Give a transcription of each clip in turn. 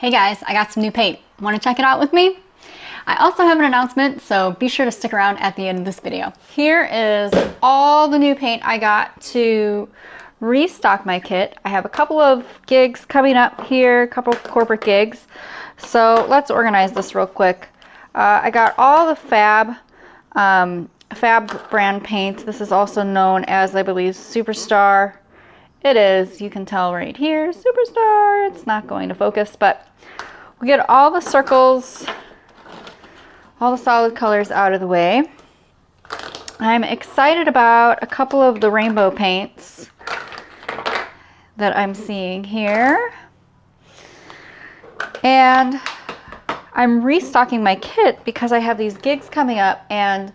Hey guys, I got some new paint. Want to check it out with me? I also have an announcement, so be sure to stick around at the end of this video. Here is all the new paint I got to restock my kit. I have a couple of gigs coming up here, a couple of corporate gigs. So let's organize this real quick. I got all the Fab brand paint. This is also known as, I believe, Superstar. It is, you can tell right here, Superstar. It's not going to focus, but we get all the circles, all the solid colors out of the way. I'm excited about a couple of the rainbow paints that I'm seeing here. And I'm restocking my kit because I have these gigs coming up, and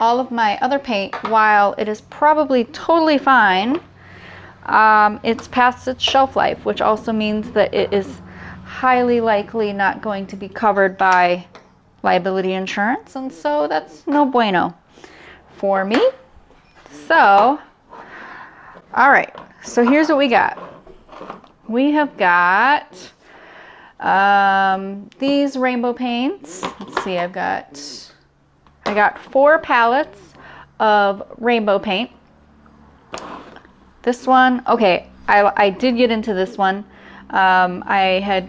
all of my other paint, while it is probably totally fine, it's past its shelf life, which also means that it is highly likely not going to be covered by liability insurance, and so that's no bueno for me. So, all right, so here's what we got. We have got these rainbow paints. Let's see, I got 4 palettes of rainbow paint. This one, okay, I did get into this one. I had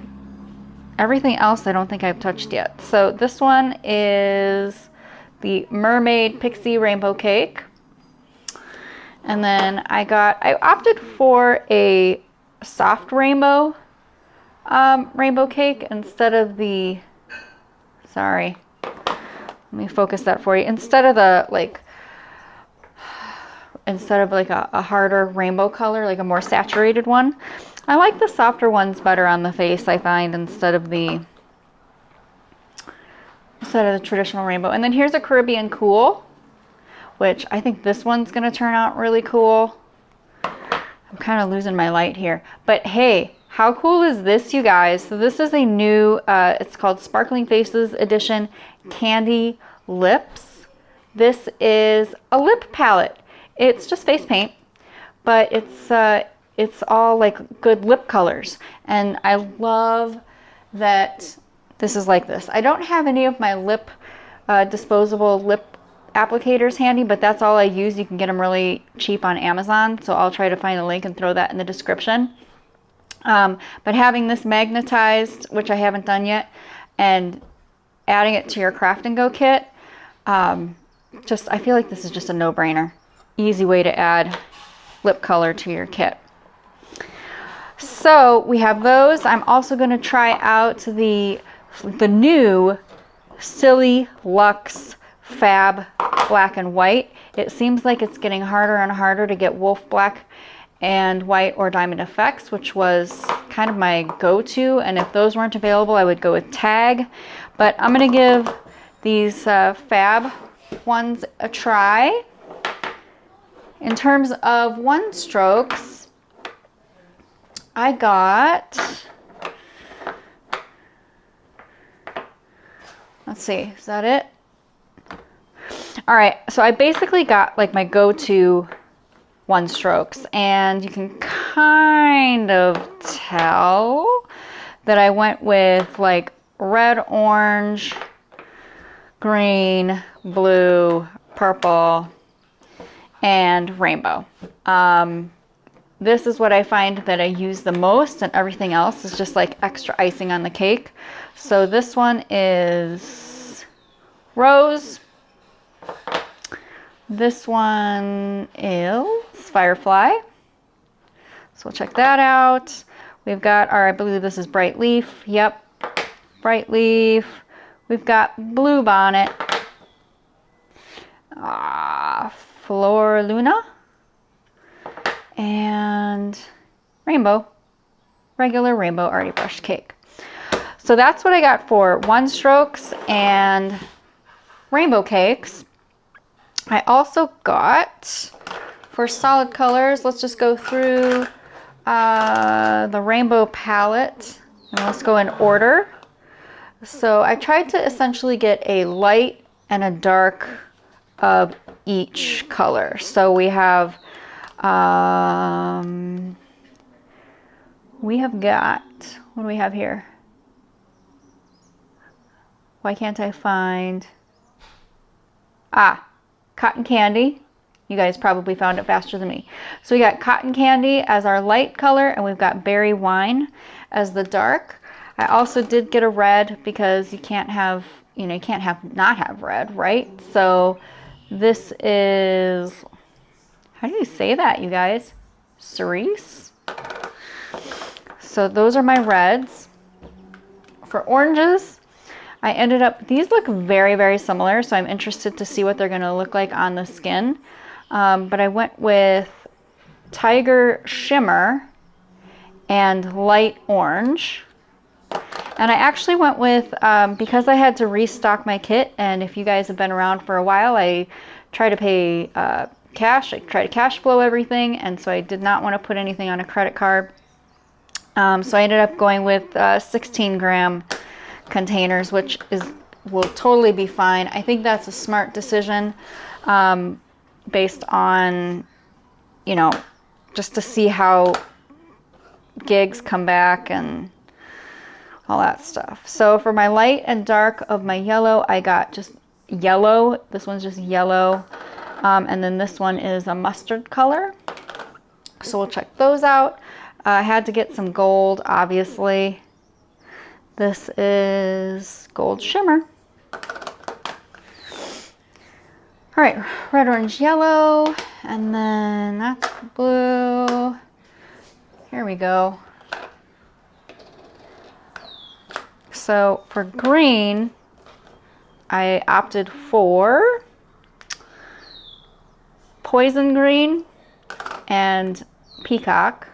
everything else I don't think I've touched yet. So this one is the Mermaid Pixie Rainbow Cake. And then I opted for a soft rainbow rainbow cake instead of the, sorry, let me focus that for you. Instead of a harder rainbow color, like a more saturated one. I like the softer ones better on the face, I find, instead of the traditional rainbow. And then here's a Caribbean Cool, which I think this one's gonna turn out really cool. I'm kind of losing my light here, but hey, how cool is this, you guys? So this is a new, it's called Sparkling Faces Edition Candy Lips. This is a lip palette. It's just face paint, but it's all like good lip colors. And I love that this is like this. I don't have any of my lip disposable lip applicators handy, but that's all I use. You can get them really cheap on Amazon, so I'll try to find a link and throw that in the description. But having this magnetized, which I haven't done yet, and adding it to your craft and go kit, I feel like this is just a no-brainer. Easy way to add lip color to your kit. So we have those. I'm also going to try out the new Silly Luxe Fab Black and White. It seems like it's getting harder and harder to get Wolf Black and White or Diamond Effects, which was kind of my go-to, and if those weren't available, I would go with Tag. But I'm going to give these Fab ones a try. In terms of one strokes, I got, let's see, is that it? All right, so I basically got like my go-to one strokes, and you can kind of tell that I went with like red, orange, green, blue, purple, and rainbow. This is what I find that I use the most, and everything else is just like extra icing on the cake. So this one is rose. This one is Firefly. So we'll check that out. We've got I believe this is Bright Leaf. Yep, Bright Leaf. We've got Blue Bonnet. Flor Luna, and rainbow, regular rainbow Arty brushed cake. So that's what I got for one strokes and rainbow cakes. I also got for solid colors, let's just go through the rainbow palette, and let's go in order. So I tried to essentially get a light and a dark of each color. So we have got, what do we have here? Why can't I find... Cotton Candy. You guys probably found it faster than me. So we got Cotton Candy as our light color, and we've got Berry Wine as the dark. I also did get a red because you can't have, you can't not have red, right? So this is, how do you say that, you guys? Cerise? So those are my reds. For oranges, I ended up, these look very, very similar, so I'm interested to see what they're gonna look like on the skin. But I went with Tiger Shimmer and Light Orange. And I actually went with, because I had to restock my kit, and if you guys have been around for a while, I try to pay cash. I try to cash flow everything, and so I did not want to put anything on a credit card. So I ended up going with 16-gram containers, which will totally be fine. I think that's a smart decision. Based on, just to see how gigs come back and all that stuff. So for my light and dark of my yellow, I got just yellow. This one's just yellow. And then this one is a mustard color. So we'll check those out. I had to get some gold, obviously. This is Gold Shimmer. All right, red, orange, yellow, and then that's blue. Here we go. So for green, I opted for Poison Green and Peacock.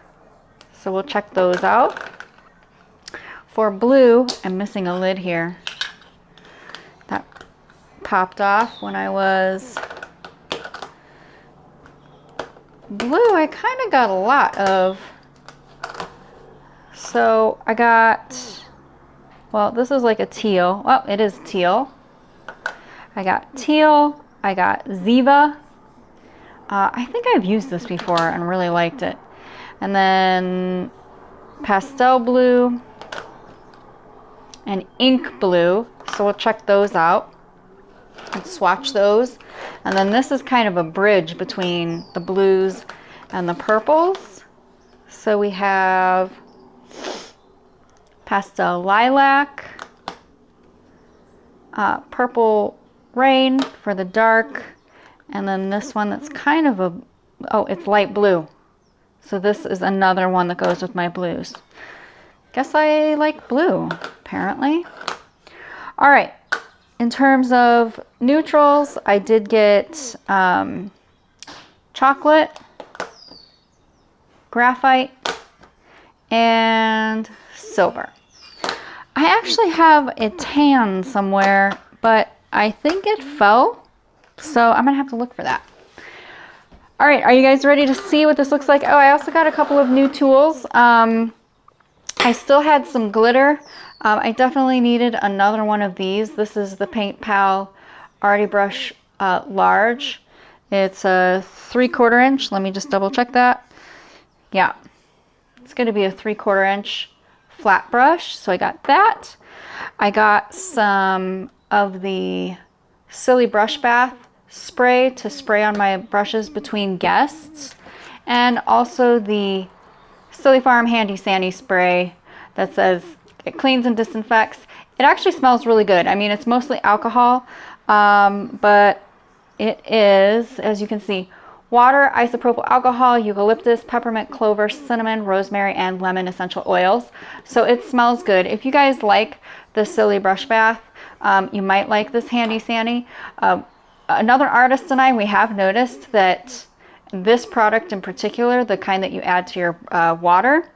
So we'll check those out. For blue, I'm missing a lid here. That popped off when I was blue. I kind of got a lot of, so I got, well, this is like a teal. Well, it is teal. I got teal. I got Ziva. I think I've used this before and really liked it. And then pastel blue and ink blue. So we'll check those out and swatch those. And then this is kind of a bridge between the blues and the purples. So we have pastel lilac, purple rain for the dark, and then this one that's kind of a, oh, it's light blue. So this is another one that goes with my blues. Guess I like blue, apparently. All right, in terms of neutrals, I did get chocolate, graphite, and silver. I actually have a tan somewhere, but I think it fell, so I'm gonna have to look for that. All right, are you guys ready to see what this looks like? Oh, I also got a couple of new tools. I still had some glitter. I definitely needed another one of these. This is the Paint Pal Arty Brush Large. It's a 3/4 inch. Let me just double check that. Yeah, it's gonna be a 3/4 inch flat brush. So I got that. I got some of the Silly Brush Bath spray to spray on my brushes between guests, and also the Silly Farm Handy Sandy spray that says it cleans and disinfects. It actually smells really good. I mean, it's mostly alcohol, but it is, as you can see, water, isopropyl alcohol, eucalyptus, peppermint, clover, cinnamon, rosemary, and lemon essential oils. So it smells good. If you guys like the Silly Brush Bath, you might like this Handy Sandy. Another artist and I, we have noticed that this product in particular, the kind that you add to your water,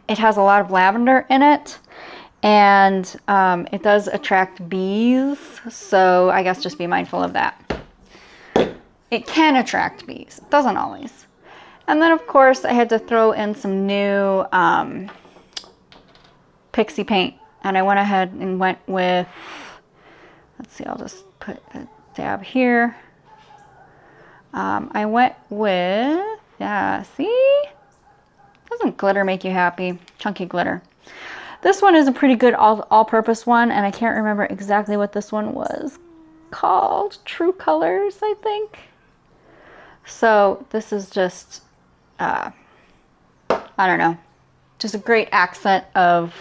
it has a lot of lavender in it, and it does attract bees, so I guess just be mindful of that. It can attract bees, it doesn't always. And then of course I had to throw in some new Pixie paint, and I went ahead and went with, let's see, I'll just put a dab here. I went with, yeah, see? Doesn't glitter make you happy? Chunky glitter. This one is a pretty good all-purpose one, and I can't remember exactly what this one was called. True Colors, I think. So this is just, I don't know, just a great accent of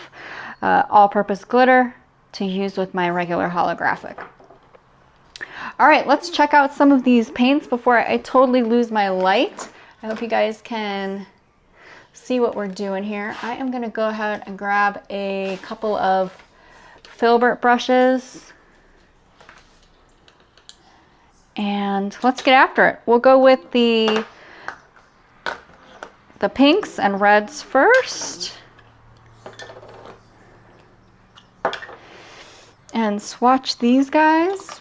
all-purpose glitter to use with my regular holographic. All right, let's check out some of these paints before I totally lose my light. I hope you guys can see what we're doing here. I am gonna go ahead and grab a couple of filbert brushes and let's get after it. We'll go with the pinks and reds first and swatch these guys.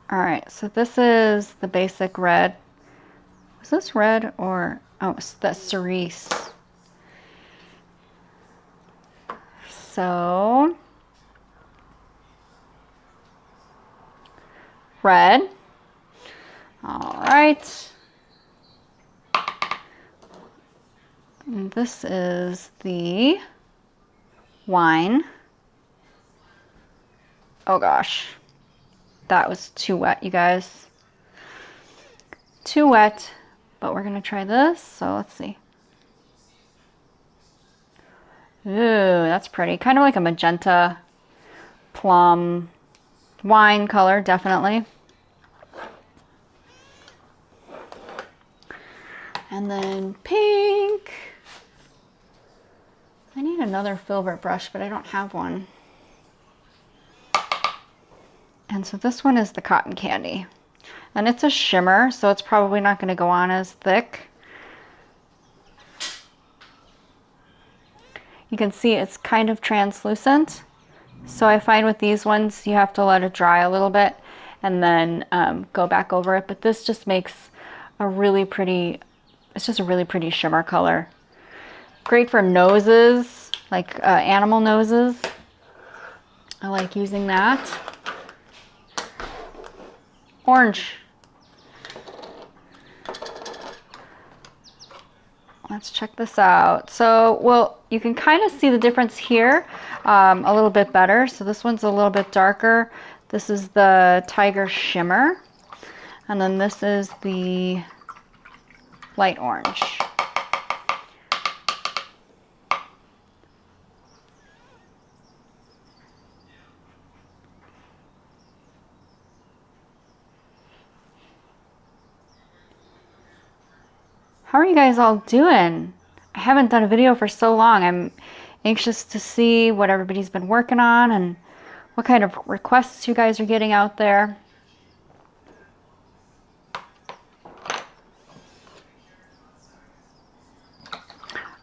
All right, so this is the basic red. Is this red or, oh, it's the cerise. So, red. All right. And this is the wine. Oh gosh. That was too wet, you guys. Too wet, but we're gonna try this, so let's see. Ooh, that's pretty. Kind of like a magenta, plum, wine color, definitely. And then pink. I need another filbert brush, but I don't have one. And so this one is the cotton candy. And it's a shimmer, so it's probably not going to go on as thick. You can see it's kind of translucent. So I find with these ones, you have to let it dry a little bit and then go back over it. But this just makes a really pretty, it's just a really pretty shimmer color. Great for noses, like animal noses. I like using that. Orange. Let's check this out. So, well, you can kind of see the difference here a little bit better. So this one's a little bit darker. This is the Tiger Shimmer. And then this is the light orange. How are you guys all doing? I haven't done a video for so long. I'm anxious to see what everybody's been working on and what kind of requests you guys are getting out there.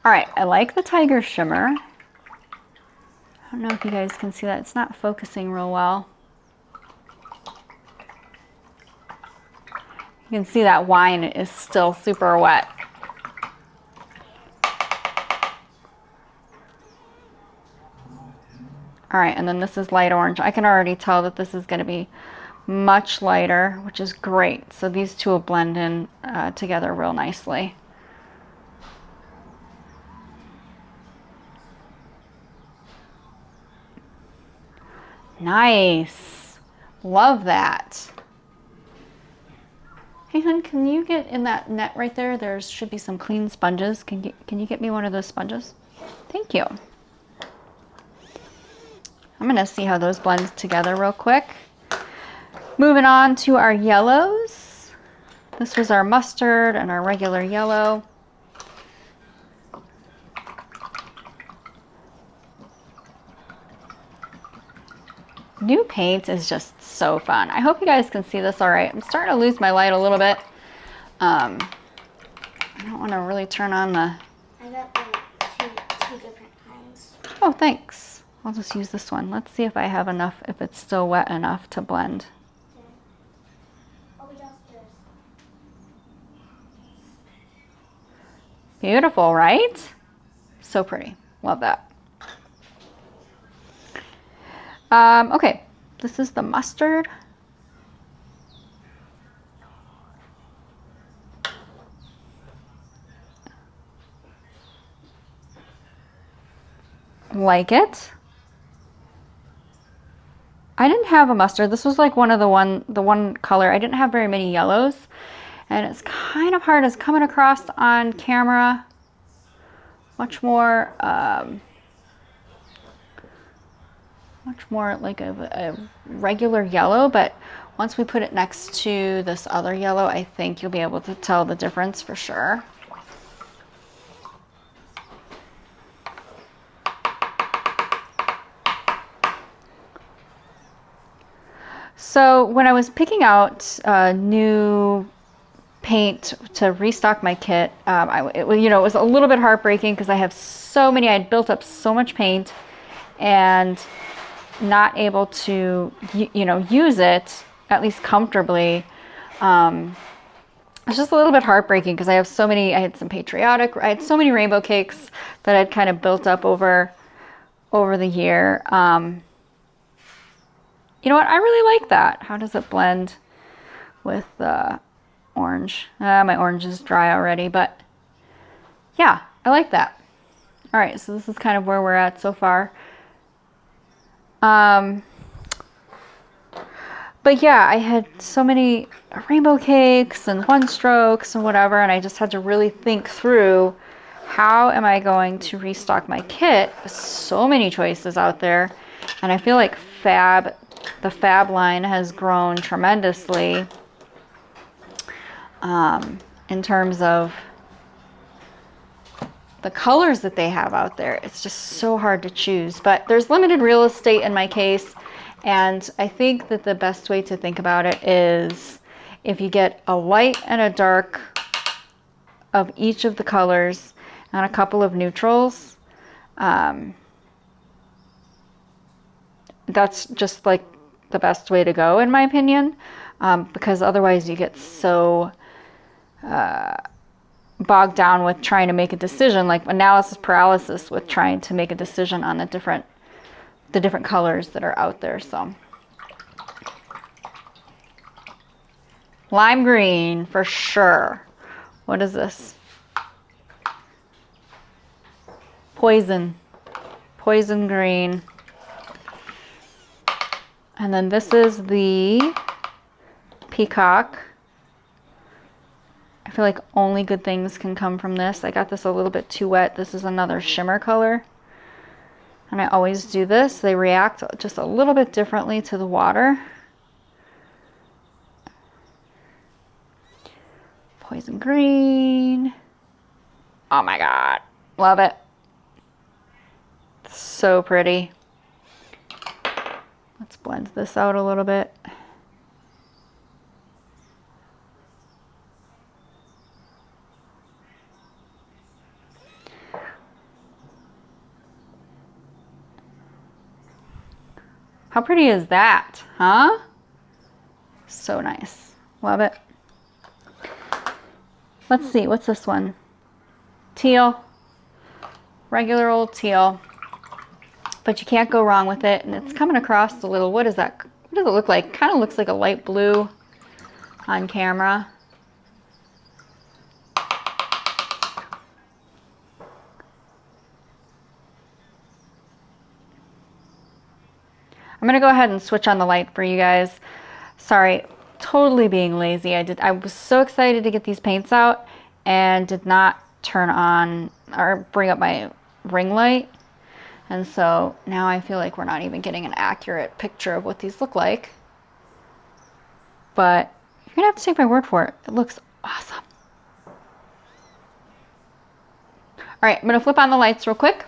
All right, I like the Tiger Shimmer. I don't know if you guys can see that. It's not focusing real well. You can see that wine is still super wet. All right, and then this is light orange. I can already tell that this is going to be much lighter, which is great. So these two will blend in together real nicely. Nice. Love that. Hey, hun, can you get in that net right there? There should be some clean sponges. Can you get me one of those sponges? Thank you. I'm going to see how those blend together real quick. Moving on to our yellows. This was our mustard and our regular yellow. New paint is just so fun. I hope you guys can see this all right. I'm starting to lose my light a little bit. I don't want to really turn on the... I got like two different kinds. Oh, thanks. I'll just use this one. Let's see if I have enough, if it's still wet enough to blend. Okay. Oh, we got this. Beautiful, right? So pretty. Love that. Okay, this is the mustard. like it. I didn't have a mustard. This was like the one color. I didn't have very many yellows. And it's kind of hard. It's coming across on camera much more like a regular yellow, but once we put it next to this other yellow, I think you'll be able to tell the difference for sure. So when I was picking out new paint to restock my kit, it was a little bit heartbreaking because I have so many. I had built up so much paint and not able to use it at least comfortably. It's just a little bit heartbreaking because I have so many. I had so many rainbow cakes that I'd kind of built up over the year. You know what? I really like that. How does it blend with the orange? My orange is dry already, but yeah, I like that. All right, so this is kind of where we're at so far. But yeah, I had so many rainbow cakes and one strokes and whatever, and I just had to really think through how am I going to restock my kit with so many choices out there. And I feel like the Fab line has grown tremendously in terms of the colors that they have out there. It's just so hard to choose, but there's limited real estate in my case. And I think that the best way to think about it is if you get a light and a dark of each of the colors and a couple of neutrals, that's just like the best way to go in my opinion, because otherwise you get so bogged down with trying to make a decision, like analysis paralysis with trying to make a decision on the different colors that are out there. So lime green for sure. What is this? Poison green. And then this is the peacock. I feel like only good things can come from this. I got this a little bit too wet. This is another shimmer color. And I always do this. They react just a little bit differently to the water. Poison green. Oh my God. Love it. So pretty. Let's blend this out a little bit. How pretty is that, huh? So nice. Love it. Let's see, what's this one? Teal. Regular old teal. But you can't go wrong with it. And it's coming across a little, what is that? What does it look like? Kind of looks like a light blue on camera. I'm gonna go ahead and switch on the light for you guys. Sorry, totally being lazy. I was so excited to get these paints out and did not turn on or bring up my ring light. And so now I feel like we're not even getting an accurate picture of what these look like. But you're gonna have to take my word for it. It looks awesome. All right, I'm gonna flip on the lights real quick.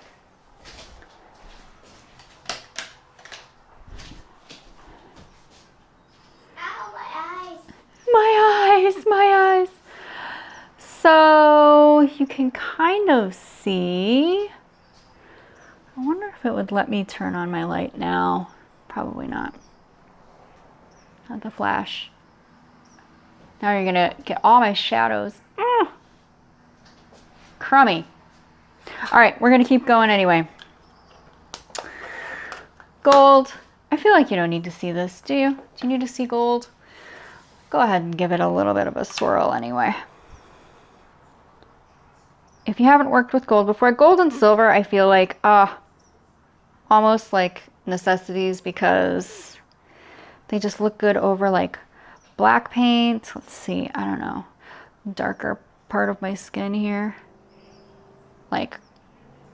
My eyes. So you can kind of see. I wonder if it would let me turn on my light now. Probably not. Not the flash. Now you're gonna get all my shadows. Crummy. All right, we're gonna keep going anyway. Gold. I feel like you don't need to see this, do you? Do you need to see gold? Go ahead and give it a little bit of a swirl anyway. If you haven't worked with gold before, gold and silver, I feel like, almost like necessities because they just look good over like black paint. Let's see, I don't know, darker part of my skin here. Like,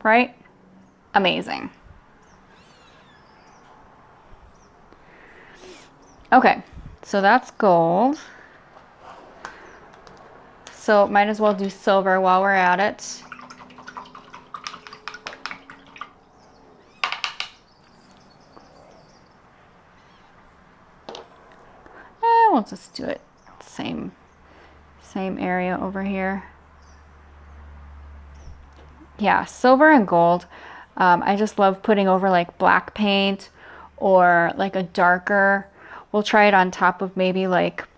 right? Amazing. Okay, so that's gold. So might as well do silver while we're at it. We'll just do it same area over here. Yeah, silver and gold. I just love putting over like black paint or like a darker. We'll try it on top of maybe like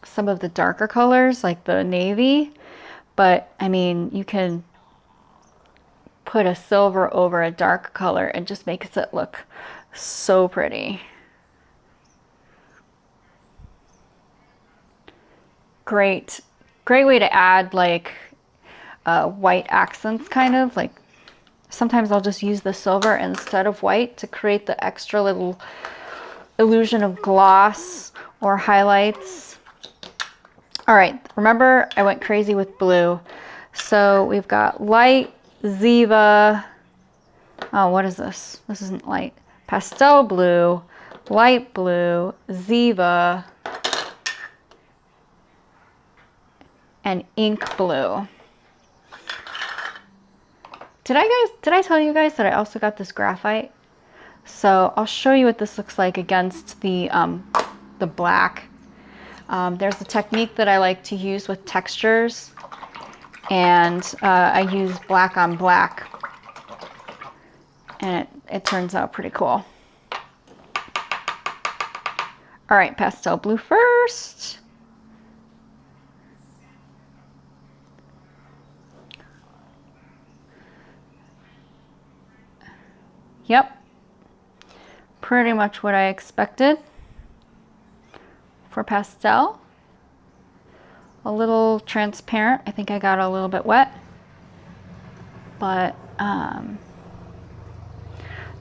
some of the darker colors like the navy. But I mean, you can put a silver over a dark color and just makes it look so pretty. Great way to add like white accents, kind of like sometimes I'll just use the silver instead of white to create the extra little illusion of gloss or highlights. All right, remember I went crazy with blue. So we've got light, Ziva. Oh, what is this? This isn't light. Pastel blue, light blue, Ziva, and ink blue. Did I tell you guys that I also got this graphite? So I'll show you what this looks like against the black. There's a technique that I like to use with textures, and I use black on black, and it turns out pretty cool. All right, pastel blue first. Yep, pretty much what I expected for pastel. A little transparent. I think I got a little bit wet, but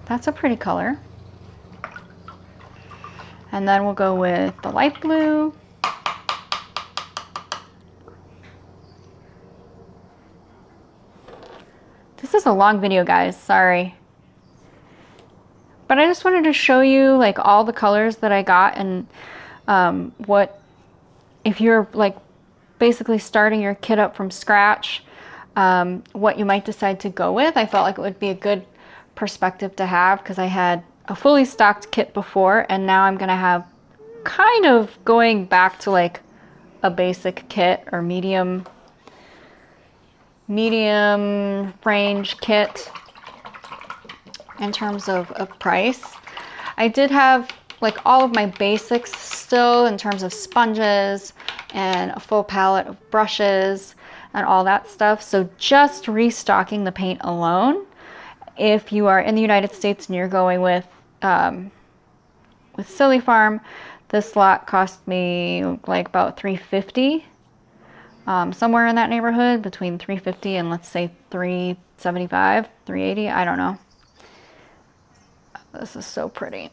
that's a pretty color. And then we'll go with the light blue. This is a long video, guys, sorry. But I just wanted to show you like all the colors that I got and what, if you're like basically starting your kit up from scratch, what you might decide to go with. I felt like it would be a good perspective to have because I had a fully stocked kit before, and now I'm gonna have kind of going back to like a basic kit or medium range kit in terms of price. I did have like all of my basics still in terms of sponges and a full palette of brushes and all that stuff. So just restocking the paint alone, if you are in the United States and you're going with Silly Farm, this lot cost me like about $350, somewhere in that neighborhood, between $350 and let's say $375, $380, I don't know. This is so pretty.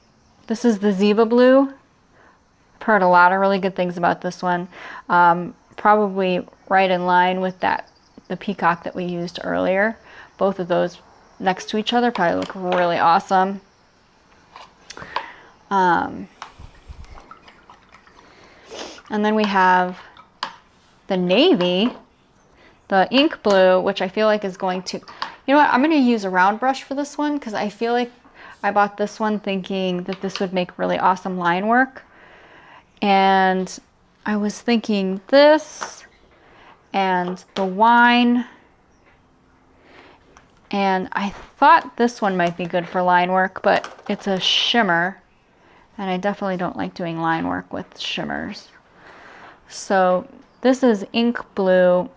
This is the Ziva blue. I've heard a lot of really good things about this one. Probably right in line with the peacock that we used earlier. Both of those next to each other probably look really awesome. And then we have the navy, the ink blue, which I feel like is going to, you know what, I'm going to use a round brush for this one because I feel like I bought this one thinking that this would make really awesome line work. And I was thinking this and the wine. And I thought this one might be good for line work, but it's a shimmer. And I definitely don't like doing line work with shimmers. So this is ink blue,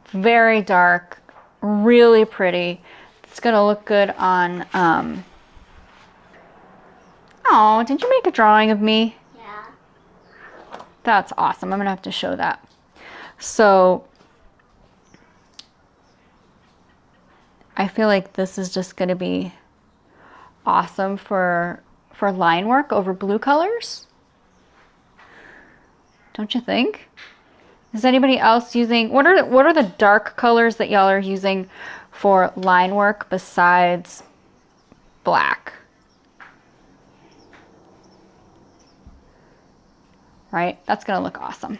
very dark, really pretty. It's gonna look good on, oh, did you make a drawing of me? Yeah. That's awesome. I'm gonna have to show that. So I feel like this is just going to be awesome for line work over blue colors. Don't you think? Is anybody else using, what are the dark colors that y'all are using for line work besides black? Right? That's going to look awesome.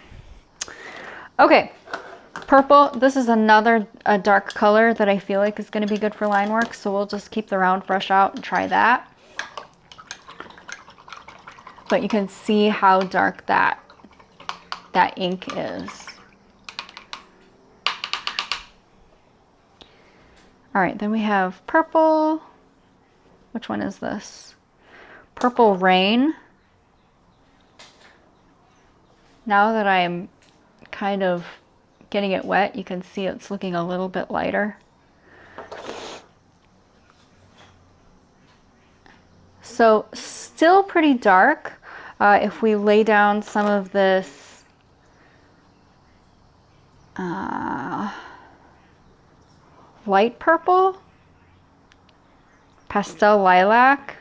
Okay. Purple, this is another dark color that I feel like is going to be good for line work, so we'll just keep the round brush out and try that. But you can see how dark that ink is. All right, then we have purple. Which one is this? Purple Rain. Now that I'm kind of getting it wet, you can see it's looking a little bit lighter. So still pretty dark. If we lay down some of this light purple, pastel lilac,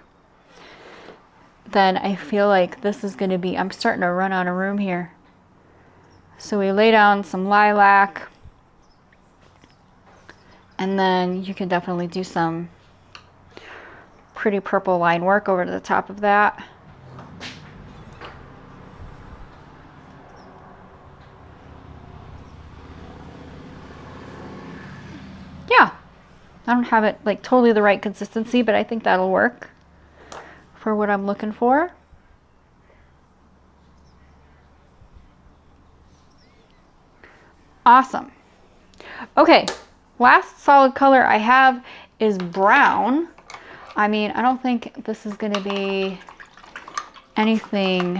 then I feel like this is going to be, I'm starting to run out of room here. So we lay down some lilac, and then you can definitely do some pretty purple line work over to the top of that. Yeah, I don't have it like totally the right consistency, but I think that'll work for what I'm looking for. Awesome. Okay, last solid color I have is brown. I mean, I don't think this is going to be anything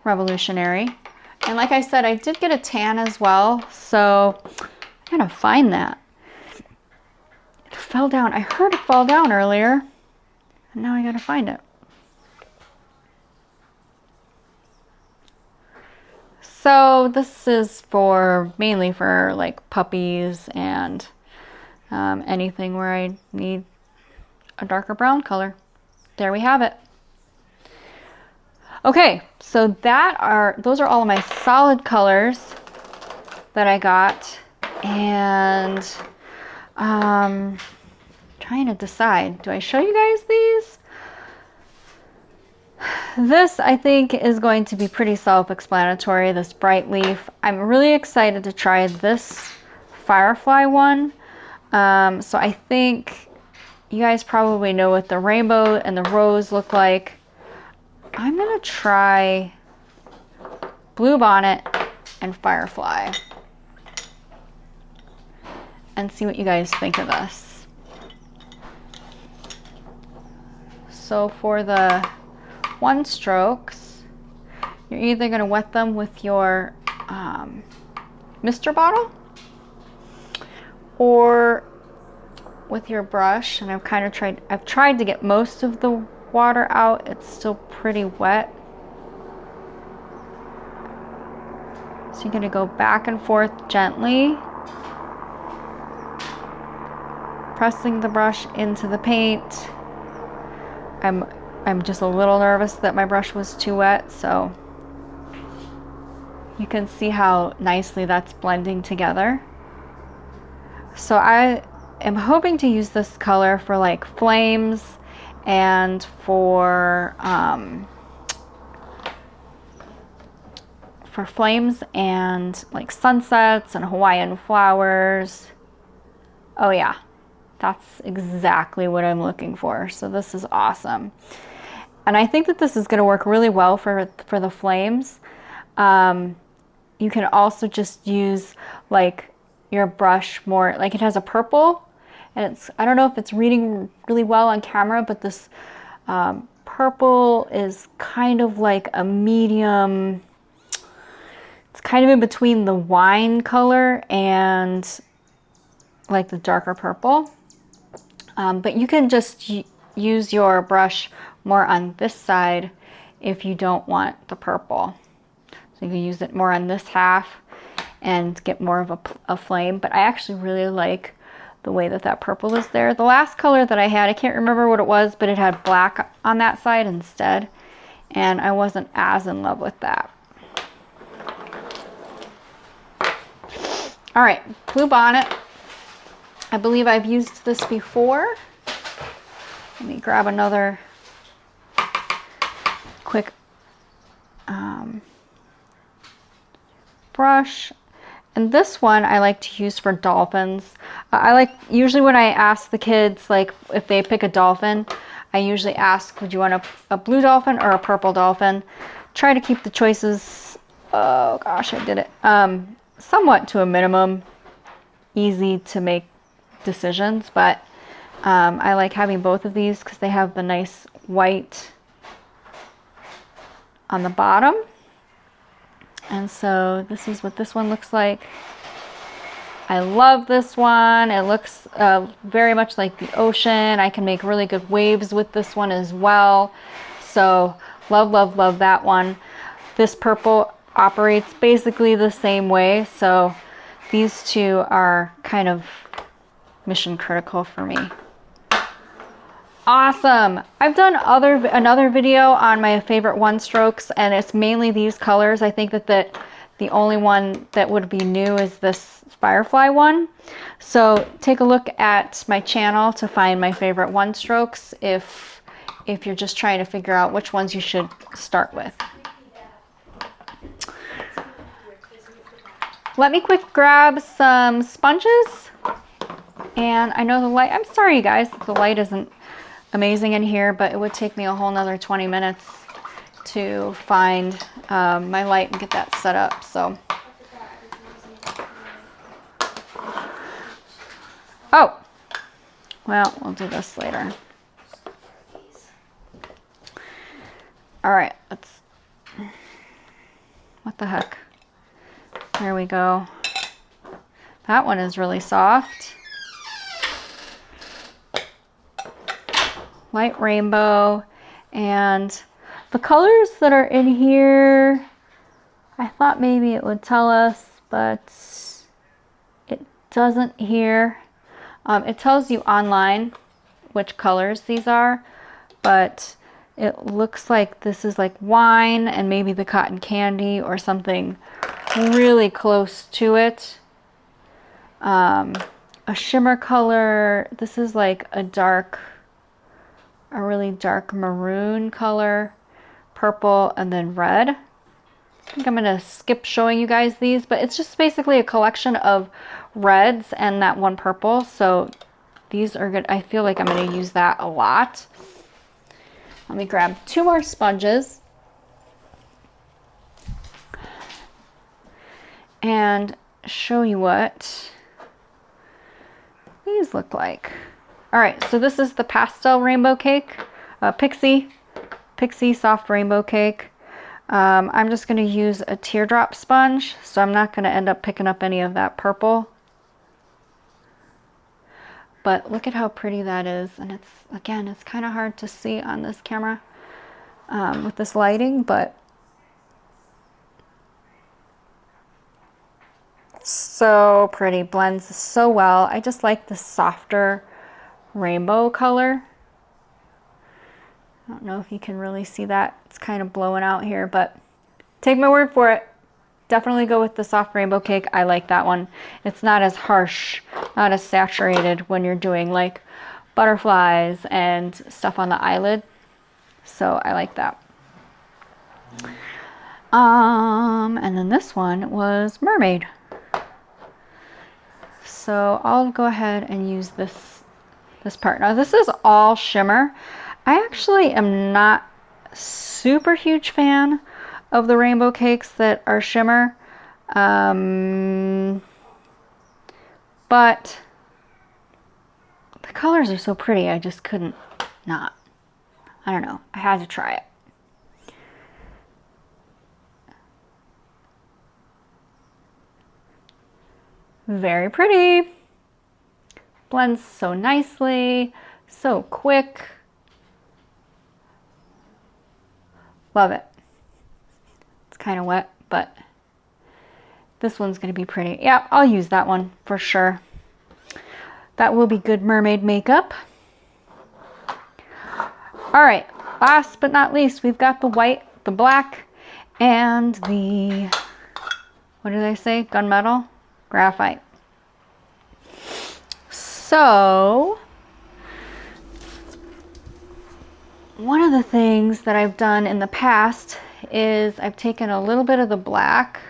revolutionary. And like I said, I did get a tan as well, so I gotta find that. It fell down. I heard it fall down earlier, and now I gotta find it. So this is mainly for like puppies and anything where I need a darker brown color. There we have it. Okay, so those are all of my solid colors that I got, and trying to decide, do I show you guys these? This, I think, is going to be pretty self-explanatory, this bright leaf. I'm really excited to try this Firefly one. So I think you guys probably know what the rainbow and the rose look like. I'm gonna try Blue Bonnet and Firefly and see what you guys think of this. So for the one strokes, you're either going to wet them with your mister bottle or with your brush, and I've tried to get most of the water out. It's still pretty wet. So you're going to go back and forth gently, pressing the brush into the paint. I'm just a little nervous that my brush was too wet, so you can see how nicely that's blending together. So I am hoping to use this color for like flames and for flames and like sunsets and Hawaiian flowers. Oh yeah, that's exactly what I'm looking for. So this is awesome. And I think that this is going to work really well for the flames. You can also just use like your brush more, like it has a purple, and I don't know if it's reading really well on camera, but this purple is kind of like a medium, it's kind of in between the wine color and like the darker purple. But you can just use your brush more on this side if you don't want the purple. So you can use it more on this half and get more of a flame. But I actually really like the way that that purple is there. The last color that I had, I can't remember what it was, but it had black on that side instead, and I wasn't as in love with that. All right, blue bonnet. I believe I've used this before. Let me grab another quick brush. And this one I like to use for dolphins. Usually when I ask the kids, like if they pick a dolphin, I usually ask, would you want a blue dolphin or a purple dolphin? Try to keep the choices, oh gosh, I did it, somewhat to a minimum, easy to make decisions, but I like having both of these because they have the nice white on the bottom. And so this is what this one looks like. I love this one. It looks very much like the ocean. I can make really good waves with this one as well. So love, love, love that one. This purple operates basically the same way. So these two are kind of mission critical for me. Awesome. I've done another video on my favorite one strokes, and it's mainly these colors. I think that the only one that would be new is this Firefly one. So take a look at my channel to find my favorite one strokes if you're just trying to figure out which ones you should start with. Let me quick grab some sponges. And I know the light, I'm sorry you guys, the light isn't amazing in here, but it would take me a whole nother 20 minutes to find my light and get that set up. So, oh, well, we'll do this later. All right, what the heck? There we go. That one is really soft. Light rainbow, and the colors that are in here, I thought maybe it would tell us, but it doesn't here. It tells you online which colors these are, but it looks like this is like wine and maybe the cotton candy or something really close to it. A shimmer color, this is like a really dark maroon color, purple, and then red. I think I'm gonna skip showing you guys these, but it's just basically a collection of reds and that one purple. So these are good. I feel like I'm gonna use that a lot. Let me grab 2 more sponges and show you what these look like. All right, so this is the pastel rainbow cake, Pixie soft rainbow cake. I'm just gonna use a teardrop sponge, so I'm not gonna end up picking up any of that purple. But look at how pretty that is. And it's kind of hard to see on this camera with this lighting, but so pretty, blends so well. I just like the softer rainbow color. I don't know if you can really see that. It's kind of blowing out here, but take my word for it. Definitely go with the soft rainbow cake. I like that one. It's not as harsh, not as saturated when you're doing like butterflies and stuff on the eyelid. So I like that. And then this one was Mermaid. So I'll go ahead and use this part. Now this is all shimmer. I actually am not super huge fan of the rainbow cakes that are shimmer. But the colors are so pretty, I just couldn't not. I don't know, I had to try it. Very pretty. Blends so nicely, so quick. Love it. It's kind of wet, but this one's gonna be pretty. Yeah, I'll use that one for sure. That will be good mermaid makeup. All right, last but not least, we've got the white, the black, and the, what did I say? Gunmetal? Graphite. So, one of the things that I've done in the past is I've taken a little bit of the black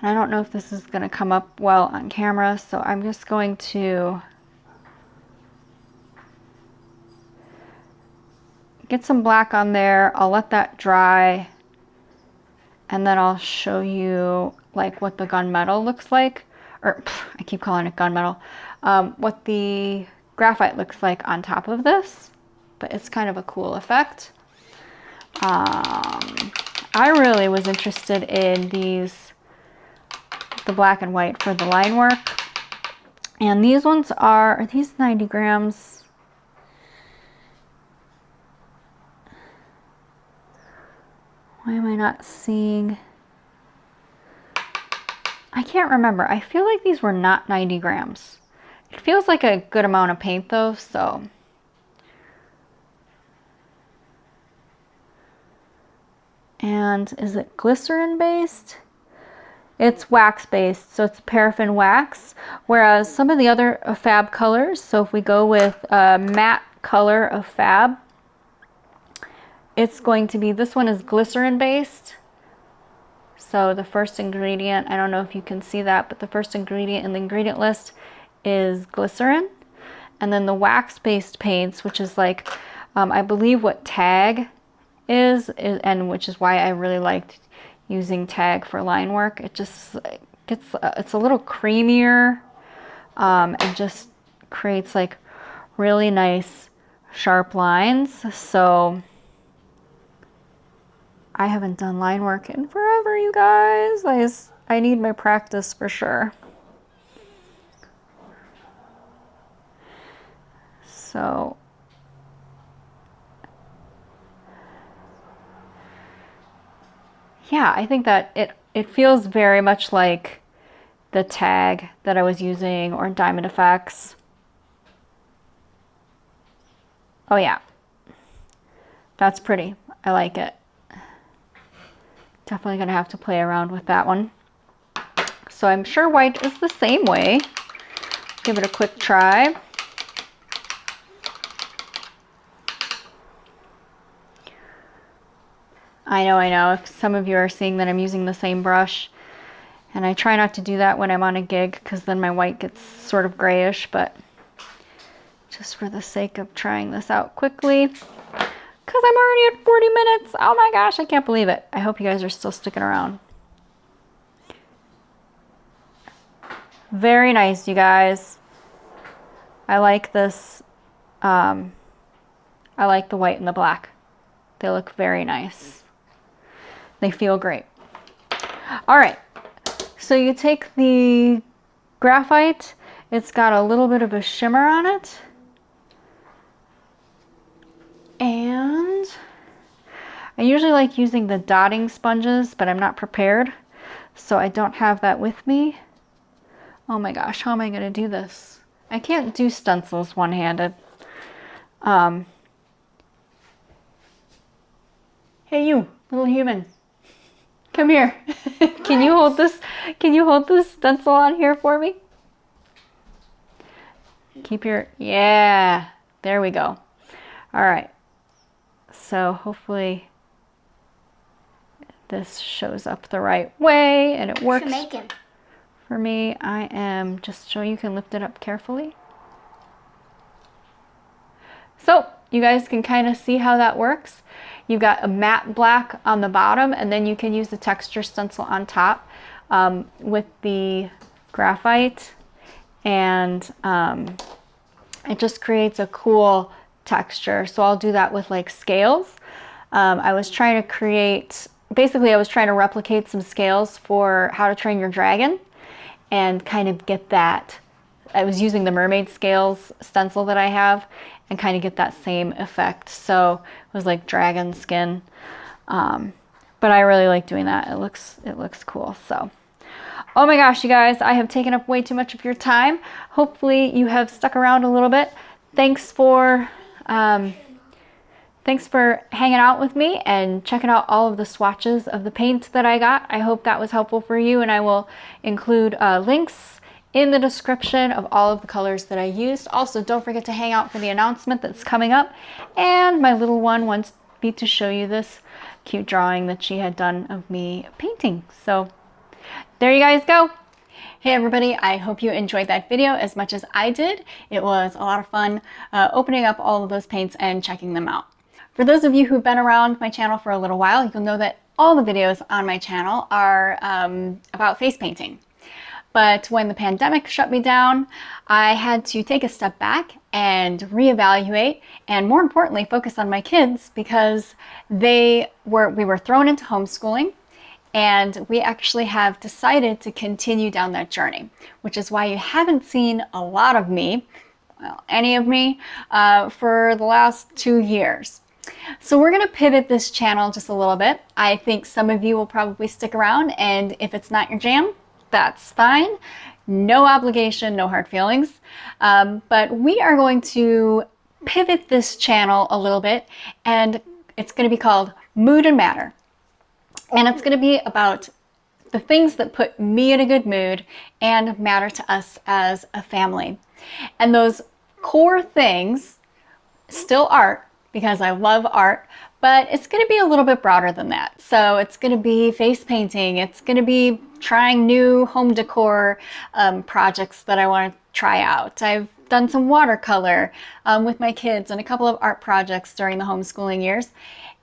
and I don't know if this is going to come up well on camera, so I'm just going to get some black on there. I'll let that dry and then I'll show you like what the gunmetal looks like, or I keep calling it gunmetal, what the graphite looks like on top of this, but it's kind of a cool effect. I really was interested in these, the black and white for the line work, and these ones are these 90 grams? Why am I not seeing? I can't remember. I feel like these were not 90 grams. It feels like a good amount of paint though, so. And is it glycerin based? It's wax based, so it's paraffin wax. Whereas some of the other fab colors, so if we go with a matte color of fab, it's going to be, this one is glycerin based. So the first ingredient, I don't know if you can see that, but the first ingredient in the ingredient list is glycerin. And then the wax based paints, which is like, I believe what Tag is, and which is why I really liked using Tag for line work. It just gets, it's a little creamier, and just creates like really nice sharp lines. So I haven't done line work in forever, you guys. I need my practice for sure. So yeah, I think that it feels very much like the Tag that I was using, or Diamond Effects. Oh yeah, that's pretty. I like it. Definitely gonna have to play around with that one. So I'm sure white is the same way. Give it a quick try. I know, if some of you are seeing that I'm using the same brush, and I try not to do that when I'm on a gig because then my white gets sort of grayish, but just for the sake of trying this out quickly, because I'm already at 40 minutes. Oh my gosh, I can't believe it. I hope you guys are still sticking around. Very nice, you guys. I like this. I like the white and the black. They look very nice. They feel great. All right, so you take the graphite. It's got a little bit of a shimmer on it. And I usually like using the dotting sponges, but I'm not prepared, so I don't have that with me. Oh my gosh, how am I gonna do this? I can't do stencils one-handed. Hey you, little human. Come here. Can you hold this? Can you hold this stencil on here for me? Keep your, yeah, there we go. All right. So hopefully this shows up the right way and it works for me. I am just showing, you can lift it up carefully. So you guys can kind of see how that works. You've got a matte black on the bottom, and then you can use the texture stencil on top with the graphite, and it just creates a cool texture. So I'll do that with like scales. I was trying to create, basically I was trying to replicate some scales for How to Train Your Dragon and kind of get that. I was using the Mermaid scales stencil that I have and kind of get that same effect. So it was like dragon skin. but I really like doing that. It looks cool. So, oh my gosh, you guys, I have taken up way too much of your time. Hopefully you have stuck around a little bit. Thanks for hanging out with me and checking out all of the swatches of the paint that I got. I hope that was helpful for you, and I will include links in the description of all of the colors that I used. Also, don't forget to hang out for the announcement that's coming up. And my little one wants me to show you this cute drawing that she had done of me painting. So there you guys go. Hey everybody, I hope you enjoyed that video as much as I did. It was a lot of fun opening up all of those paints and checking them out. For those of you who've been around my channel for a little while, you'll know that all the videos on my channel are about face painting. But when the pandemic shut me down, I had to take a step back and reevaluate, and more importantly, focus on my kids, because we were thrown into homeschooling, and we actually have decided to continue down that journey, which is why you haven't seen a lot of me, well, any of me, for the last 2 years. So we're going to pivot this channel just a little bit. I think some of you will probably stick around, and if it's not your jam, that's fine. No obligation, no hard feelings. But we are going to pivot this channel a little bit, and it's going to be called Mood and Matter. And it's going to be about the things that put me in a good mood and matter to us as a family. And those core things, still art, because I love art, but it's going to be a little bit broader than that. So it's going to be face painting. It's going to be trying new home decor projects that I want to try out. I've done some watercolor with my kids and a couple of art projects during the homeschooling years.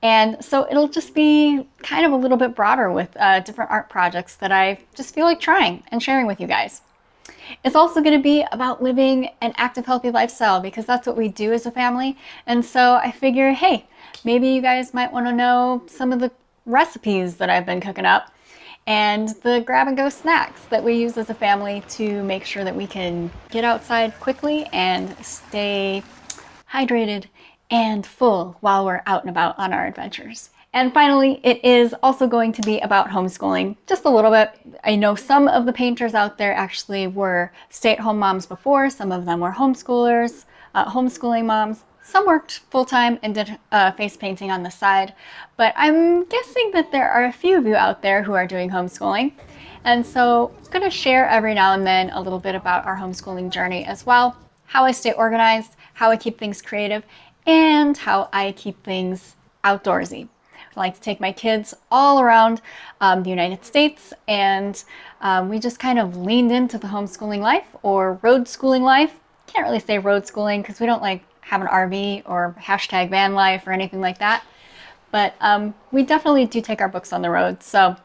And so it'll just be kind of a little bit broader with different art projects that I just feel like trying and sharing with you guys. It's also going to be about living an active, healthy lifestyle, because that's what we do as a family. And so I figure, hey, maybe you guys might want to know some of the recipes that I've been cooking up and the grab-and-go snacks that we use as a family to make sure that we can get outside quickly and stay hydrated and full while we're out and about on our adventures. And finally, it is also going to be about homeschooling, just a little bit. I know some of the painters out there actually were stay-at-home moms before. Some of them were homeschoolers, homeschooling moms. Some worked full-time and did face painting on the side. But I'm guessing that there are a few of you out there who are doing homeschooling. And so I'm going to share every now and then a little bit about our homeschooling journey as well, how I stay organized, how I keep things creative, and how I keep things outdoorsy. I like to take my kids all around the United States, and we just kind of leaned into the homeschooling life or road schooling life. Can't really say road schooling because we don't like have an RV or hashtag van life or anything like that. But we definitely do take our books on the road. So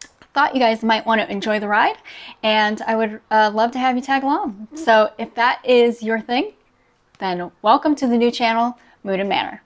I thought you guys might want to enjoy the ride, and I would love to have you tag along. So if that is your thing, then welcome to the new channel, Mood and Manner.